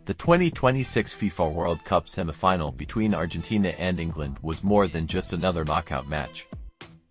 The 2026 FIFA World Cup semi-final between Argentina and England was more than just another knockout match.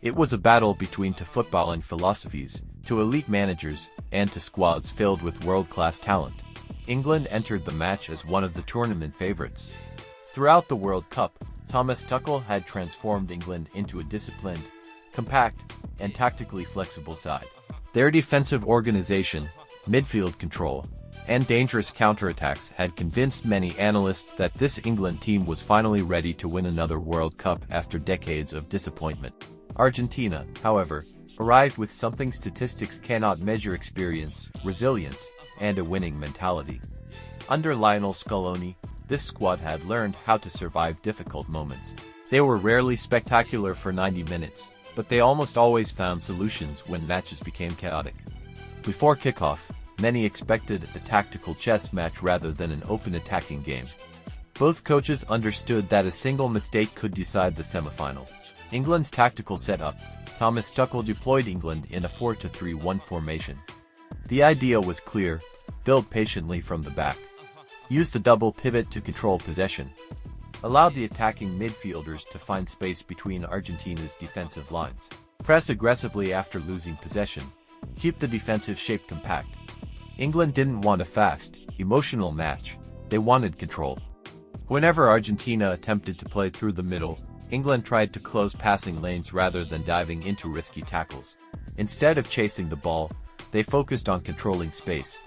It was a battle between two footballing philosophies, two elite managers, and two squads filled with world-class talent. England entered the match as one of the tournament favorites. Throughout the World Cup, Thomas Tuchel had transformed England into a disciplined, compact, and tactically flexible side. Their defensive organization, midfield control, and dangerous counterattacks had convinced many analysts that this England team was finally ready to win another World Cup after decades of disappointment. Argentina, however, arrived with something statistics cannot measure: experience, resilience, and a winning mentality. Under Lionel Scaloni, this squad had learned how to survive difficult moments. They were rarely spectacular for 90 minutes, but they almost always found solutions when matches became chaotic. Before kickoff, many expected a tactical chess match rather than an open attacking game. Both coaches understood that a single mistake could decide the semi-final. England's tactical setup: Thomas Tuchel deployed England in a 4-2-3-1 formation. The idea was clear: build patiently from the back. Use the double pivot to control possession. Allow the attacking midfielders to find space between Argentina's defensive lines. Press aggressively after losing possession. Keep the defensive shape compact. England didn't want a fast, emotional match. They wanted control. Whenever Argentina attempted to play through the middle, England tried to close passing lanes rather than diving into risky tackles. Instead of chasing the ball, they focused on controlling space.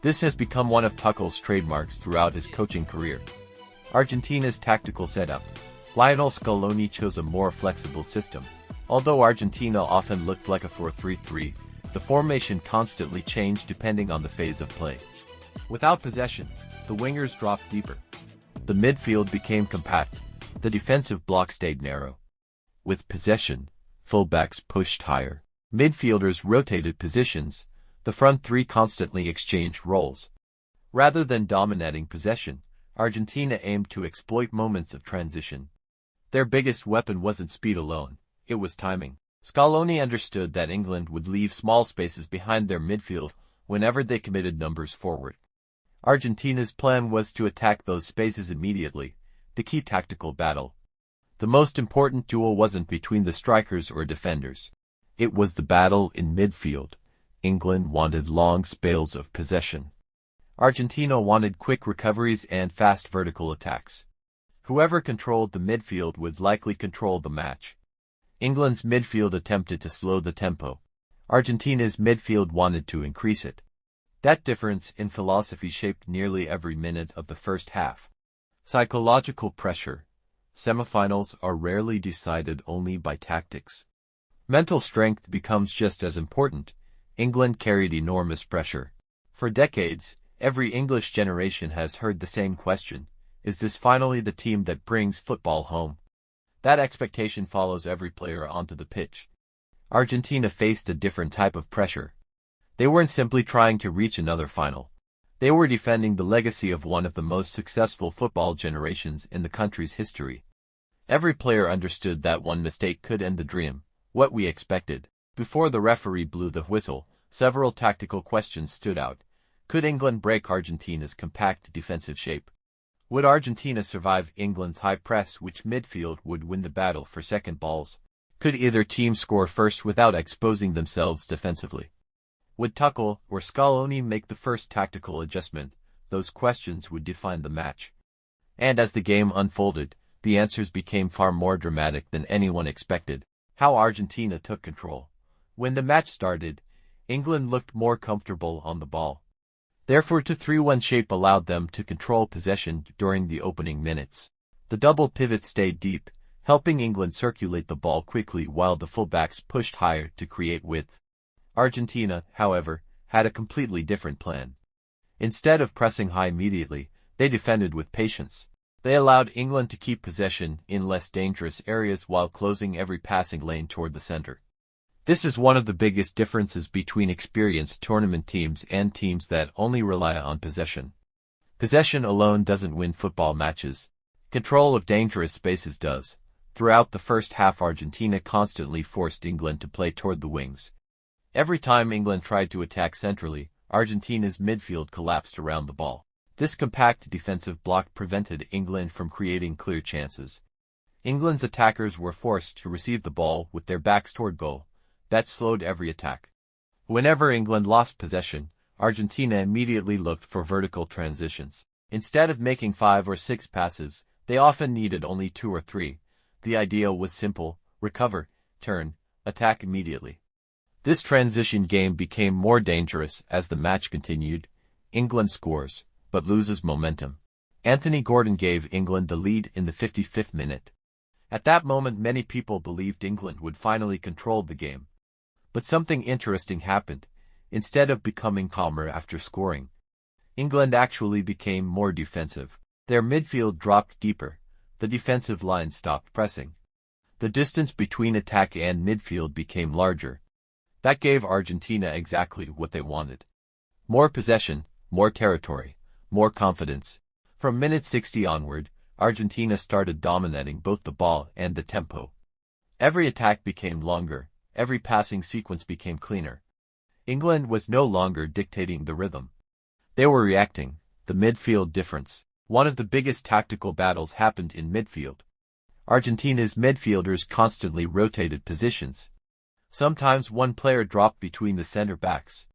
This has become one of Tuchel's trademarks throughout his coaching career. Argentina's tactical setup: Lionel Scaloni chose a more flexible system. Although Argentina often looked like a 4-3-3, the formation constantly changed depending on the phase of play. Without possession, the wingers dropped deeper. The midfield became compact. The defensive block stayed narrow. With possession, fullbacks pushed higher. Midfielders rotated positions. The front three constantly exchanged roles. Rather than dominating possession, Argentina aimed to exploit moments of transition. Their biggest weapon wasn't speed alone, it was timing. Scaloni understood that England would leave small spaces behind their midfield whenever they committed numbers forward. Argentina's plan was to attack those spaces immediately, the key tactical battle. The most important duel wasn't between the strikers or defenders. It was the battle in midfield. England wanted long spells of possession. Argentina wanted quick recoveries and fast vertical attacks. Whoever controlled the midfield would likely control the match. England's midfield attempted to slow the tempo. Argentina's midfield wanted to increase it. That difference in philosophy shaped nearly every minute of the first half. Psychological pressure: semifinals are rarely decided only by tactics. Mental strength becomes just as important. England carried enormous pressure. For decades, every English generation has heard the same question: is this finally the team that brings football home? That expectation follows every player onto the pitch. Argentina faced a different type of pressure. They weren't simply trying to reach another final. They were defending the legacy of one of the most successful football generations in the country's history. Every player understood that one mistake could end the dream. What we expected. Before the referee blew the whistle, several tactical questions stood out. Could England break Argentina's compact defensive shape? Would Argentina survive England's high press? Which midfield would win the battle for second balls? Could either team score first without exposing themselves defensively? Would Tuchel or Scaloni make the first tactical adjustment? Those questions would define the match. And as the game unfolded, the answers became far more dramatic than anyone expected. How Argentina took control. When the match started, England looked more comfortable on the ball. Their 4-2-3-1 shape allowed them to control possession during the opening minutes. The double pivot stayed deep, helping England circulate the ball quickly while the fullbacks pushed higher to create width. Argentina, however, had a completely different plan. Instead of pressing high immediately, they defended with patience. They allowed England to keep possession in less dangerous areas while closing every passing lane toward the center. This is one of the biggest differences between experienced tournament teams and teams that only rely on possession. Possession alone doesn't win football matches. Control of dangerous spaces does. Throughout the first half, Argentina constantly forced England to play toward the wings. Every time England tried to attack centrally, Argentina's midfield collapsed around the ball. This compact defensive block prevented England from creating clear chances. England's attackers were forced to receive the ball with their backs toward goal. That slowed every attack. Whenever England lost possession, Argentina immediately looked for vertical transitions. Instead of making 5 or 6 passes, they often needed only 2 or 3. The idea was simple: recover, turn, attack immediately. This transition game became more dangerous as the match continued. England scores, but loses momentum. Anthony Gordon gave England the lead in the 55th minute. At that moment, many people believed England would finally control the game. But something interesting happened. Instead of becoming calmer after scoring, England actually became more defensive. Their midfield dropped deeper. The defensive line stopped pressing. The distance between attack and midfield became larger. That gave Argentina exactly what they wanted. More possession, more territory, more confidence. From minute 60 onward, Argentina started dominating both the ball and the tempo. Every attack became longer. Every passing sequence became cleaner. England was no longer dictating the rhythm. They were reacting. The midfield difference. One of the biggest tactical battles happened in midfield. Argentina's midfielders constantly rotated positions. Sometimes one player dropped between the center backs.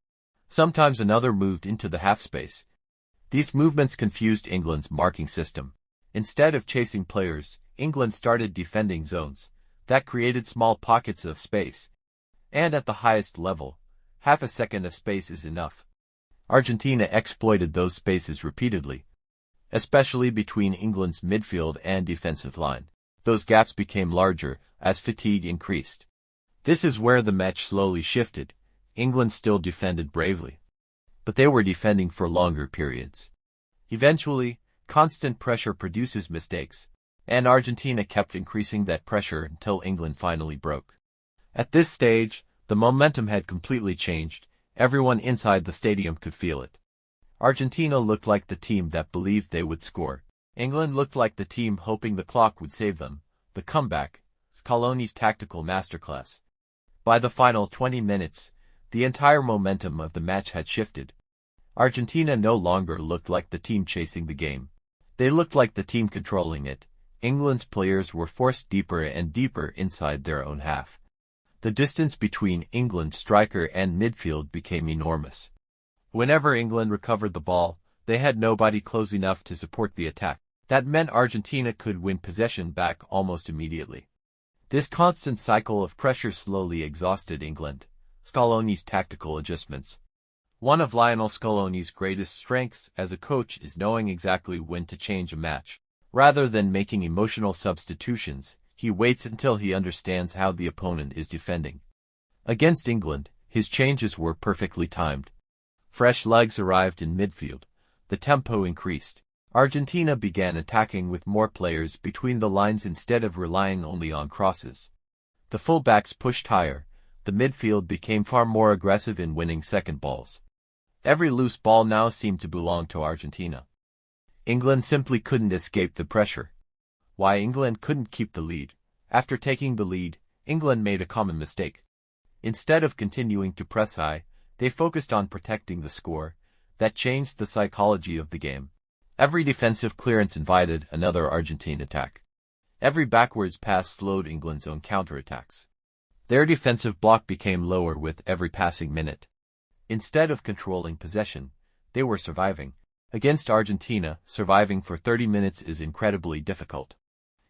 Sometimes another moved into the half space. These movements confused England's marking system. Instead of chasing players, England started defending zones. That created small pockets of space. And at the highest level, half a second of space is enough. Argentina exploited those spaces repeatedly, especially between England's midfield and defensive line. Those gaps became larger as fatigue increased. This is where the match slowly shifted. England still defended bravely, but they were defending for longer periods. Eventually, constant pressure produces mistakes, and Argentina kept increasing that pressure until England finally broke. At this stage, the momentum had completely changed. Everyone inside the stadium could feel it. Argentina looked like the team that believed they would score. England looked like the team hoping the clock would save them. The comeback, Scaloni's tactical masterclass. By the final 20 minutes, the entire momentum of the match had shifted. Argentina no longer looked like the team chasing the game. They looked like the team controlling it. England's players were forced deeper and deeper inside their own half. The distance between England's striker and midfield became enormous. Whenever England recovered the ball, they had nobody close enough to support the attack. That meant Argentina could win possession back almost immediately. This constant cycle of pressure slowly exhausted England. Scaloni's tactical adjustments. One of Lionel Scaloni's greatest strengths as a coach is knowing exactly when to change a match. Rather than making emotional substitutions, he waits until he understands how the opponent is defending. Against England, his changes were perfectly timed. Fresh legs arrived in midfield. The tempo increased. Argentina began attacking with more players between the lines instead of relying only on crosses. The full-backs pushed higher. The midfield became far more aggressive in winning second balls. Every loose ball now seemed to belong to Argentina. England simply couldn't escape the pressure. Why England couldn't keep the lead? After taking the lead, England made a common mistake. Instead of continuing to press high, they focused on protecting the score. That changed the psychology of the game. Every defensive clearance invited another Argentine attack. Every backwards pass slowed England's own counterattacks. Their defensive block became lower with every passing minute. Instead of controlling possession, they were surviving. Against Argentina, surviving for 30 minutes is incredibly difficult.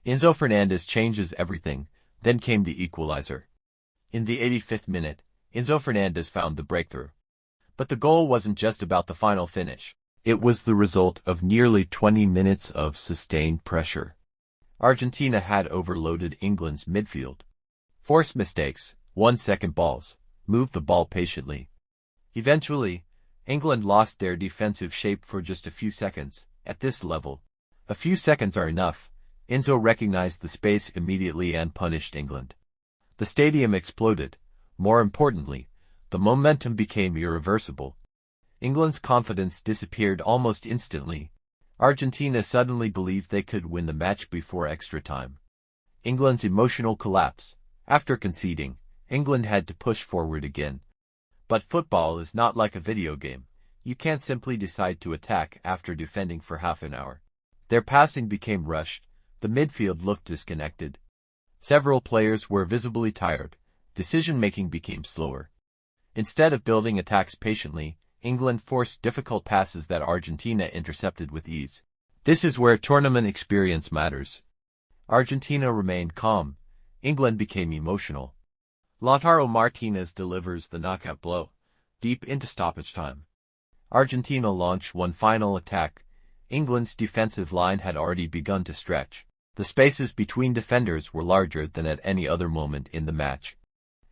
Enzo Fernandez changes everything. Then came the equalizer. In the 85th minute, Enzo Fernandez found the breakthrough. But the goal wasn't just about the final finish. It was the result of nearly 20 minutes of sustained pressure. Argentina had overloaded England's midfield. Forced mistakes, 1-second balls, moved the ball patiently. Eventually, England lost their defensive shape for just a few seconds. At this level, a few seconds are enough. Enzo recognized the space immediately and punished England. The stadium exploded. More importantly, the momentum became irreversible. England's confidence disappeared almost instantly. Argentina suddenly believed they could win the match before extra time. England's emotional collapse. After conceding, England had to push forward again. But football is not like a video game. You can't simply decide to attack after defending for half an hour. Their passing became rushed, the midfield looked disconnected. Several players were visibly tired, decision-making became slower. Instead of building attacks patiently, England forced difficult passes that Argentina intercepted with ease. This is where tournament experience matters. Argentina remained calm, England became emotional. Lautaro Martinez delivers the knockout blow, deep into stoppage time. Argentina launched one final attack. England's defensive line had already begun to stretch. The spaces between defenders were larger than at any other moment in the match.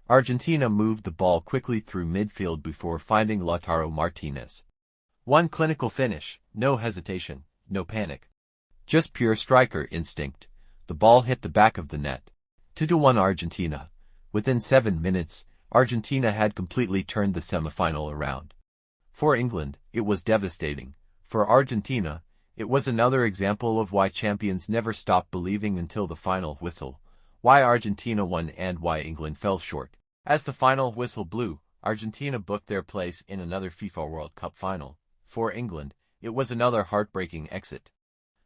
Argentina moved the ball quickly through midfield before finding Lautaro Martinez. One clinical finish, no hesitation, no panic. Just pure striker instinct. The ball hit the back of the net. 2-1 Argentina. Within 7 minutes, Argentina had completely turned the semifinal around. For England, it was devastating. For Argentina, it was another example of why champions never stop believing until the final whistle, why Argentina won and why England fell short. As the final whistle blew, Argentina booked their place in another FIFA World Cup final. For England, it was another heartbreaking exit.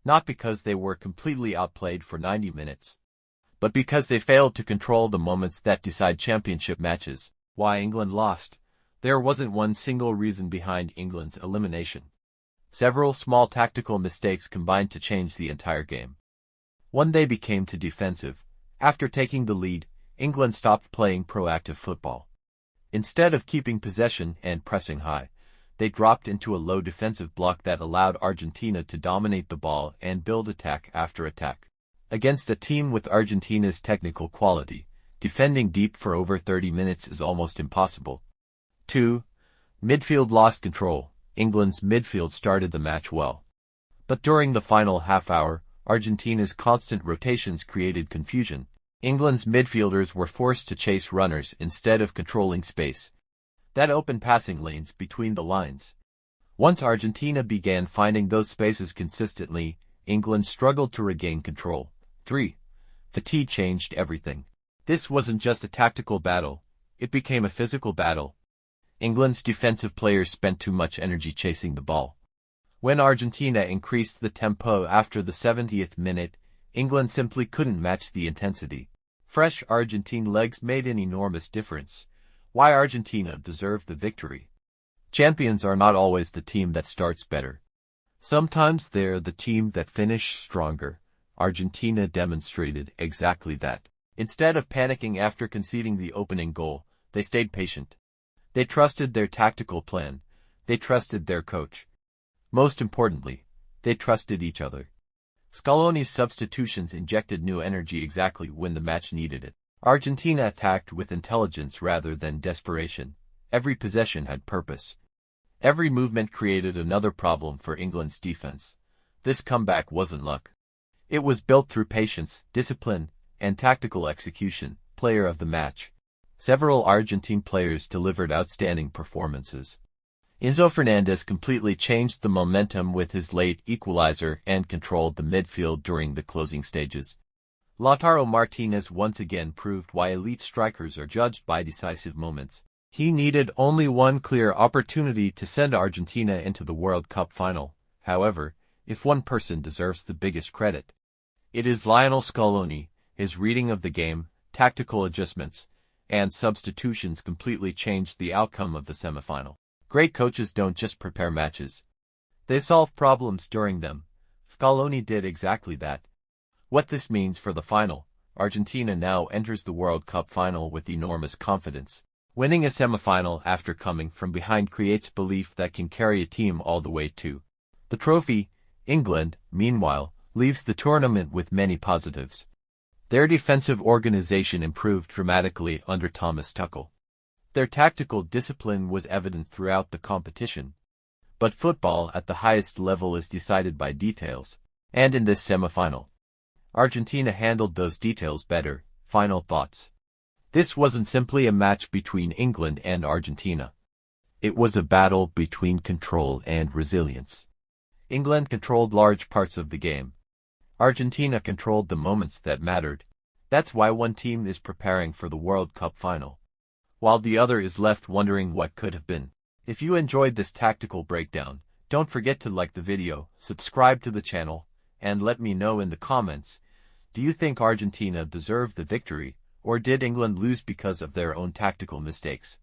Not because they were completely outplayed for 90 minutes, but because they failed to control the moments that decide championship matches. Why England lost? There wasn't one single reason behind England's elimination. Several small tactical mistakes combined to change the entire game. One, they became too defensive. After taking the lead, England stopped playing proactive football. Instead of keeping possession and pressing high, they dropped into a low defensive block that allowed Argentina to dominate the ball and build attack after attack. Against a team with Argentina's technical quality, defending deep for over 30 minutes is almost impossible. 2. Midfield lost control. England's midfield started the match well. But during the final half hour, Argentina's constant rotations created confusion. England's midfielders were forced to chase runners instead of controlling space. That opened passing lanes between the lines. Once Argentina began finding those spaces consistently, England struggled to regain control. 3. Fatigue changed everything. This wasn't just a tactical battle, it became a physical battle. England's defensive players spent too much energy chasing the ball. When Argentina increased the tempo after the 70th minute, England simply couldn't match the intensity. Fresh Argentine legs made an enormous difference. Why Argentina deserved the victory. Champions are not always the team that starts better. Sometimes they're the team that finishes stronger. Argentina demonstrated exactly that. Instead of panicking after conceding the opening goal, they stayed patient. They trusted their tactical plan. They trusted their coach. Most importantly, they trusted each other. Scaloni's substitutions injected new energy exactly when the match needed it. Argentina attacked with intelligence rather than desperation. Every possession had purpose. Every movement created another problem for England's defense. This comeback wasn't luck. It was built through patience, discipline, and tactical execution. Player of the match. Several Argentine players delivered outstanding performances. Enzo Fernandez completely changed the momentum with his late equalizer and controlled the midfield during the closing stages. Lautaro Martinez once again proved why elite strikers are judged by decisive moments. He needed only one clear opportunity to send Argentina into the World Cup final. However, if one person deserves the biggest credit, it is Lionel Scaloni. His reading of the game, tactical adjustments, and substitutions completely changed the outcome of the semifinal. Great coaches don't just prepare matches. They solve problems during them. Scaloni did exactly that. What this means for the final: Argentina now enters the World Cup final with enormous confidence. Winning a semifinal after coming from behind creates belief that can carry a team all the way to the trophy. England, meanwhile, leaves the tournament with many positives. Their defensive organization improved dramatically under Thomas Tuchel. Their tactical discipline was evident throughout the competition. But football at the highest level is decided by details, and in this semifinal, Argentina handled those details better. Final thoughts. This wasn't simply a match between England and Argentina. It was a battle between control and resilience. England controlled large parts of the game. Argentina controlled the moments that mattered. That's why one team is preparing for the World Cup final, while the other is left wondering what could have been. If you enjoyed this tactical breakdown, don't forget to like the video, subscribe to the channel, and let me know in the comments, do you think Argentina deserved the victory, or did England lose because of their own tactical mistakes?